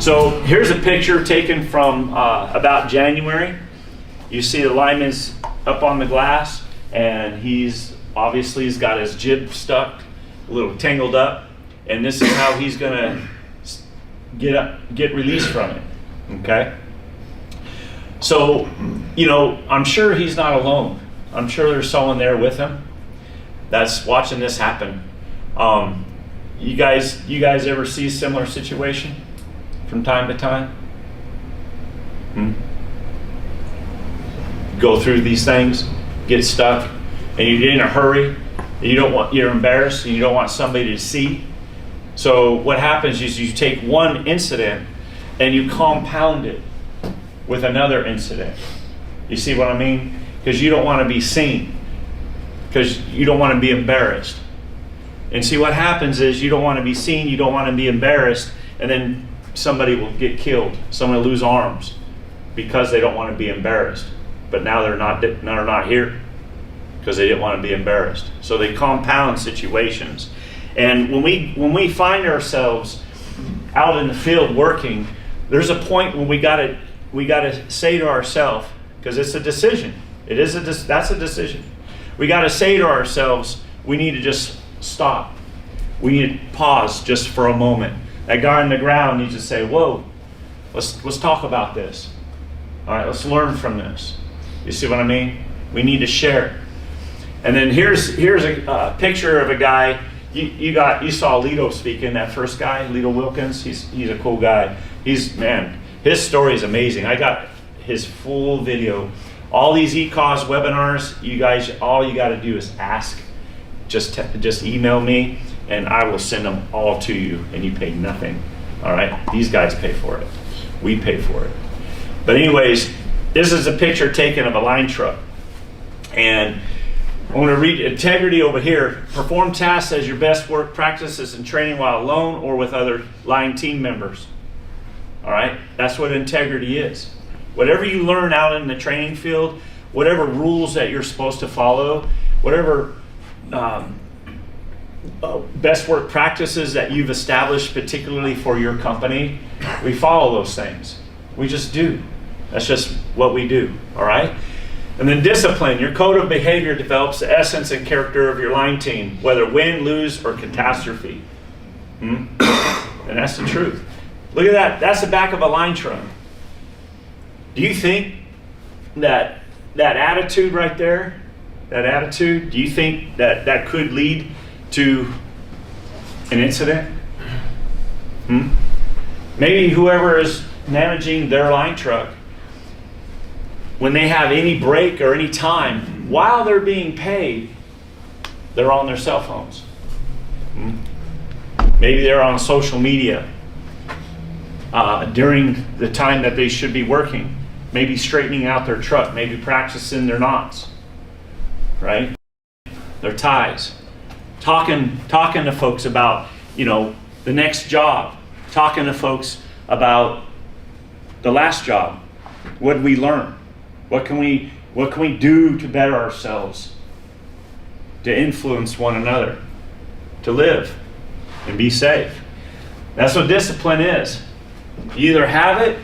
So here's a picture taken from about January. You see the lineman's up on the glass, and he's got his jib stuck, a little tangled up, and this is how he's gonna get released from it. Okay. So, you know, I'm sure he's not alone. I'm sure there's someone there with him that's watching this happen. You guys ever see a similar situation from time to time? Go through these things, get stuck, and you get in a hurry. And you're embarrassed, and you don't want somebody to see. So what happens is you take one incident and you compound it with another incident. You see what I mean? Because you don't want to be seen, because you don't want to be embarrassed. And see, what happens is you don't want to be seen, you don't want to be embarrassed, and then somebody will get killed. Someone will lose arms because they don't want to be embarrassed. But now they're not here because they didn't want to be embarrassed. So they compound situations. And when we find ourselves out in the field working, there's a point when we gotta say to ourselves, because it's a decision. That's a decision. We gotta say to ourselves, we need to just stop. We need to pause just for a moment. That guy on the ground needs to say, whoa, let's talk about this. All right, let's learn from this. You see what I mean? We need to share. And then here's a picture of a guy. You saw Lito speaking, that first guy, Lito Wilkins. He's a cool guy. His story is amazing. I got his full video. All these ECOS webinars, you guys, all you got to do is ask. Just email me, and I will send them all to you, and you pay nothing. All right? These guys pay for it. We pay for it. But anyways, this is a picture taken of a line truck. And I'm going to read integrity over here. Perform tasks as your best work practices and training while alone or with other line team members. All right? That's what integrity is. Whatever you learn out in the training field, whatever rules that you're supposed to follow, whatever best work practices that you've established particularly for your company, we follow those things. We just do. That's just what we do. All right? And then discipline. Your code of behavior develops the essence and character of your line team, whether win, lose, or catastrophe. And that's the truth. Look at that. That's the back of a line truck. Do you think that attitude right there, do you think that could lead to an incident? Maybe whoever is managing their line truck, when they have any break or any time while they're being paid, they're on their cell phones. Maybe they're on social media during the time that they should be working. Maybe straightening out their truck, maybe practicing their knots, right? Their ties. Talking to folks about, the next job. Talking to folks about the last job. What did we learn? What can we do to better ourselves? To influence one another, to live and be safe. That's what discipline is. You either have it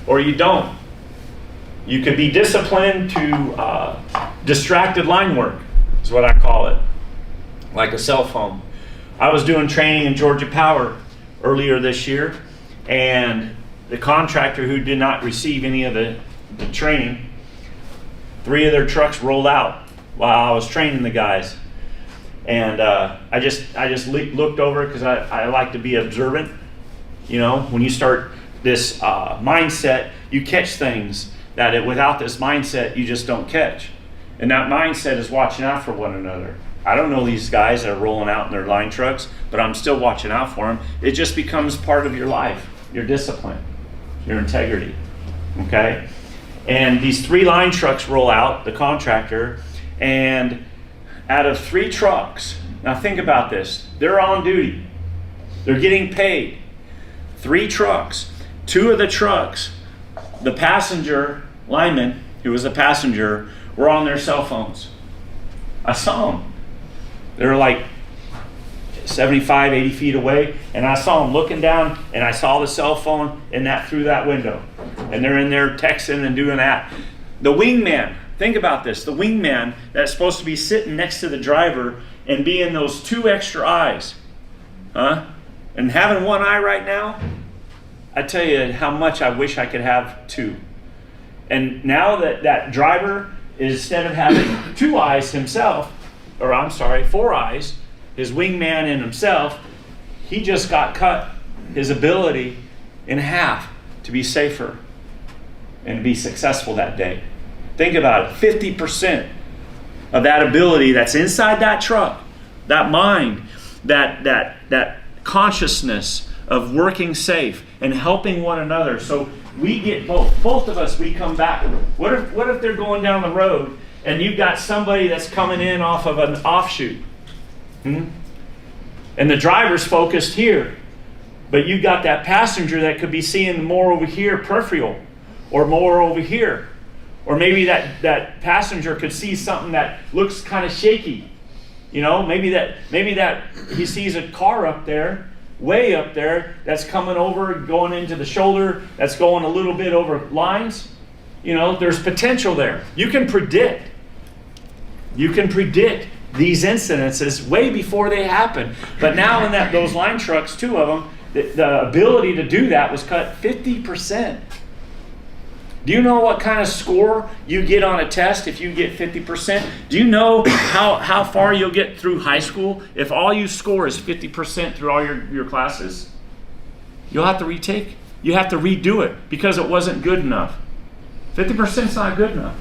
or you don't. You could be disciplined to distracted line work, is what I call it, like a cell phone. I was doing training in Georgia Power earlier this year, and the contractor who did not receive any of the training, 3 of their trucks rolled out while I was training the guys. And I just looked over because I like to be observant. When you start this mindset, you catch things that without this mindset, you just don't catch. And that mindset is watching out for one another. I don't know these guys that are rolling out in their line trucks, but I'm still watching out for them. It just becomes part of your life, your discipline, your integrity, okay? And these 3 line trucks roll out, the contractor, and out of 3 trucks, now think about this, they're on duty, they're getting paid. 3 trucks, 2 of the trucks, the passenger lineman, who was the passenger, were on their cell phones. I saw them. They were like 75, 80 feet away, and I saw them looking down, and I saw the cell phone through that window. And they're in there texting and doing that. The wingman, think about this, the wingman that's supposed to be sitting next to the driver and being those 2 extra eyes, and having 1 eye right now, I tell you how much I wish I could have 2. And now that driver, instead of having 2 eyes himself, or I'm sorry, 4 eyes, his wingman and himself, he just got cut his ability in half to be safer and be successful that day. Think about it, 50% of that ability that's inside that truck, that mind, that consciousness of working safe and helping one another. So we get both of us, we come back. What if they're going down the road and you've got somebody that's coming in off of an offshoot? And the driver's focused here, but you got that passenger that could be seeing more over here, peripheral, or more over here. Or maybe that passenger could see something that looks kind of shaky. You know, maybe that he sees a car up there, way up there, that's coming over, going into the shoulder, that's going a little bit over lines. You know, there's potential there. You can predict these incidences way before they happen. But now in those line trucks, 2 of them, the ability to do that was cut 50%. Do you know what kind of score you get on a test if you get 50%? Do you know how far you'll get through high school if all you score is 50% through all your classes? You'll have to retake. You have to redo it because it wasn't good enough. 50% is not good enough.